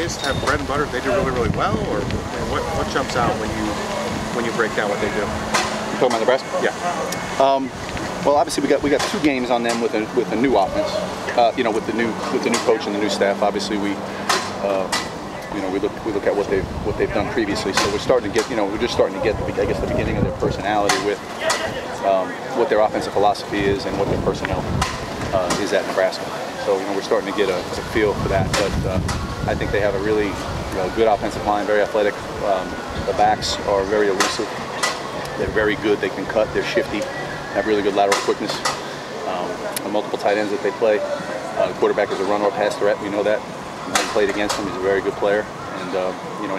they just have bread and butter? They do really, really well, or what jumps out when you break down what they do? You talking about Nebraska? Yeah. Well, obviously we got 2 games on them with a new offense. You know, with the new coach and the new staff. Obviously we look at what they've done previously. So we're starting to get, we're just starting to get the beginning of their personality with what their offensive philosophy is and what their personnel is at Nebraska. So we're starting to get a feel for that. But I think they have a really good offensive line, very athletic. The backs are very elusive. They're very good. They can cut. They're shifty. Have really good lateral quickness. The multiple tight ends that they play. The quarterback is a run or pass threat. We know that. We played against him. He's a very good player, and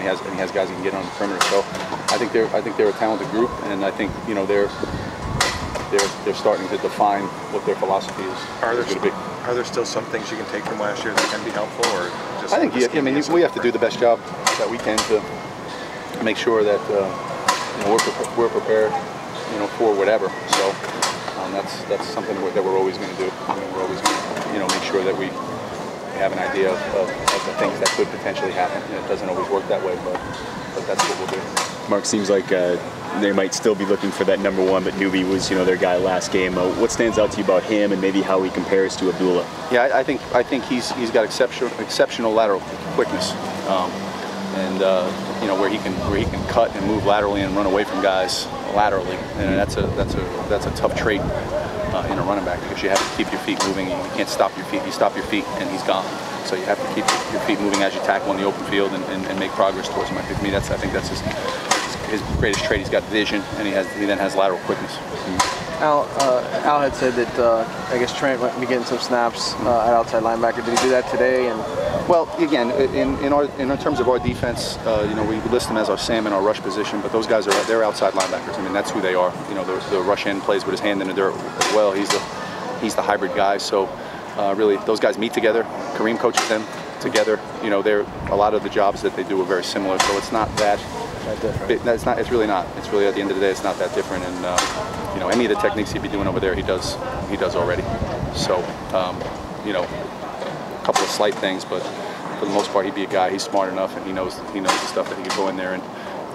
he has guys who can get on the perimeter. So I think they're a talented group, and I think they're starting to define what their philosophy is. Are there still some things you can take from last year that can be helpful, or just? I think we have to do the best job that we can to make sure that we're prepared, for whatever. So that's something that we're always going to do. We're always going to make sure that we have an idea of the things that could potentially happen. It doesn't always work that way, but that's what we'll do. Mark, seems like they might still be looking for that number 1, but Newby was their guy last game. What stands out to you about him, and maybe how he compares to Abdullah? Yeah, I think he's got exceptional lateral quickness, and where he can cut and move laterally and run away from guys laterally, and that's a tough trait in a running back, because you have to keep your feet moving. You can't stop your feet. You stop your feet and he's gone. So you have to keep your feet moving as you tackle in the open field and make progress towards him. I think that's his greatest trait. He's got vision, and he then has lateral quickness. Al had said that I guess Trent might be getting some snaps at outside linebacker. Did he do that today? And well, again, in terms of our defense, we list them as our Sam in our rush position, but those guys they're outside linebackers. I mean, that's who they are. The rush end plays with his hand in the dirt as well. He's the hybrid guy. So really, those guys meet together. Kareem coaches them together. A lot of the jobs that they do are very similar. So it's not that different. It's really not. It's really, at the end of the day, it's not that different. And any of the techniques he'd be doing over there, he does already. So a couple of slight things, but for the most part, he'd be a guy. He's smart enough, and he knows the stuff that he could go in there and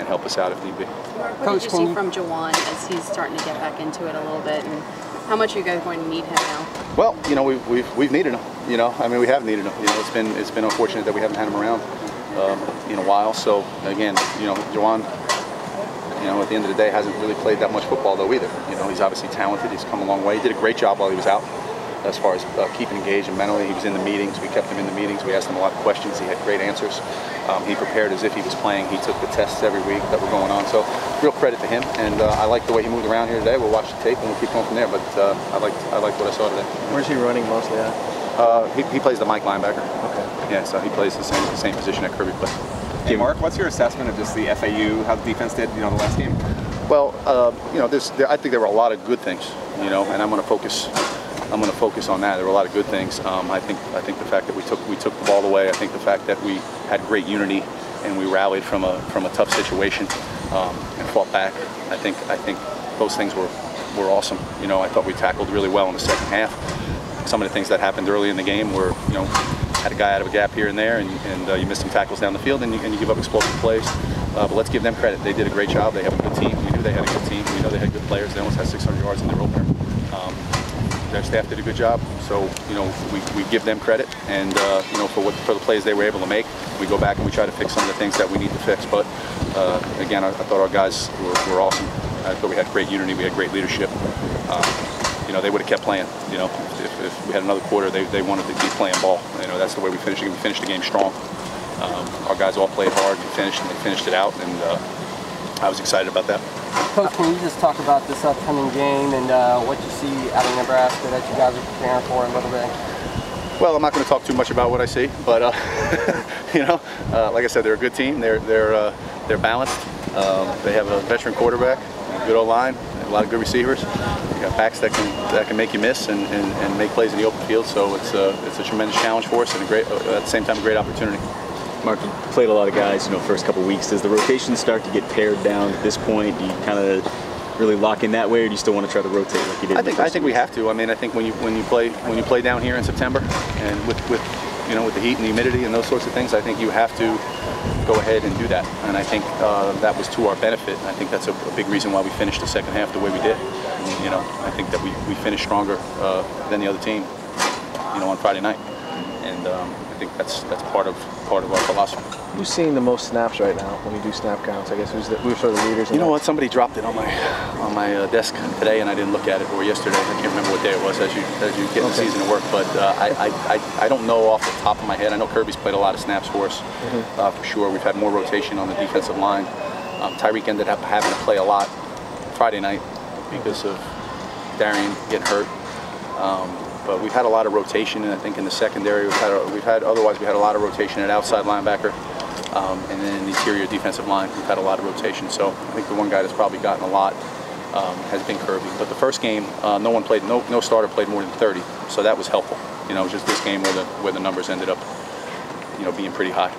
help us out if need be. What did you see from Jawan as he's starting to get back into it a little bit, and how much are you guys going to need him now? Well, we've needed him. We have needed him. It's been unfortunate that we haven't had him around in a while. So again, Jawan, at the end of the day, hasn't really played that much football though either. He's obviously talented. He's come a long way. He did a great job while he was out, as far as keeping engaged and mentally. He was in the meetings. We kept him in the meetings. We asked him a lot of questions. He had great answers. He prepared as if he was playing. He took the tests every week that were going on. So real credit to him. And I like the way he moved around here today. We'll watch the tape and we'll keep going from there. But I like what I saw today. Where's he running mostly at? He plays the Mike linebacker. Okay. Yeah, so he plays the same position that Kirby plays. Hey Mark, what's your assessment of just the FAU, how the defense did, the last game? Well, I think there were a lot of good things, and I'm going to focus on that. There were a lot of good things. I think the fact that we took the ball away. I think the fact that we had great unity and we rallied from a tough situation and fought back. I think those things were awesome. I thought we tackled really well in the second half. Some of the things that happened early in the game were, had a guy out of a gap here and there, and you missed some tackles down the field, and you give up explosive plays. But let's give them credit. They did a great job. They have a good team. We knew they had a good team. We know they had good players. They almost had 600 yards in their opener. Their staff did a good job. So we give them credit, and for the plays they were able to make. We go back and we try to fix some of the things that we need to fix. But again, I thought our guys were awesome. I thought we had great unity. We had great leadership. They would have kept playing. If we had another quarter, they wanted to keep playing ball. That's the way we finished. We finished the game strong. Our guys all played hard and they finished it out, and I was excited about that. Coach, can you just talk about this upcoming game and what you see out of Nebraska that you guys are preparing for a little bit? Well, I'm not going to talk too much about what I see, but like I said, they're a good team. They're balanced. They have a veteran quarterback, a good O-line, a lot of good receivers. You got backs that can make you miss and make plays in the open field. So it's a tremendous challenge for us, and at the same time a great opportunity. Mark, you played a lot of guys, first couple of weeks. Does the rotation start to get pared down at this point? Do you kind of really lock in that way, or do you still want to try to rotate like you did? I think we have to. I mean, I think when you play down here in September, and with you know, with the heat and the humidity and those sorts of things, I think you have to go ahead and do that. And I think that was to our benefit. And I think that's a big reason why we finished the second half the way we did. You know, I think that we finished stronger than the other team, you know, on Friday night. And I think that's part of our philosophy. Who's seeing the most snaps right now when you do snap counts? I guess who's who are sort of the leaders? You know what? Somebody dropped it on my desk today, and I didn't look at it, or yesterday. I can't remember what day it was as you get in the season of work. But I don't know off the top of my head. I know Kirby's played a lot of snaps for us, for sure. We've had more rotation on the defensive line. Tyreek ended up having to play a lot Friday night because of Darian getting hurt. But we've had a lot of rotation, and I think in the secondary we had a lot of rotation at outside linebacker, and then in the interior defensive line we've had a lot of rotation. So I think the one guy that's probably gotten a lot has been Kirby. But the first game, no starter played more than 30, so that was helpful. You know, it was just this game where the numbers ended up, you know, being pretty high.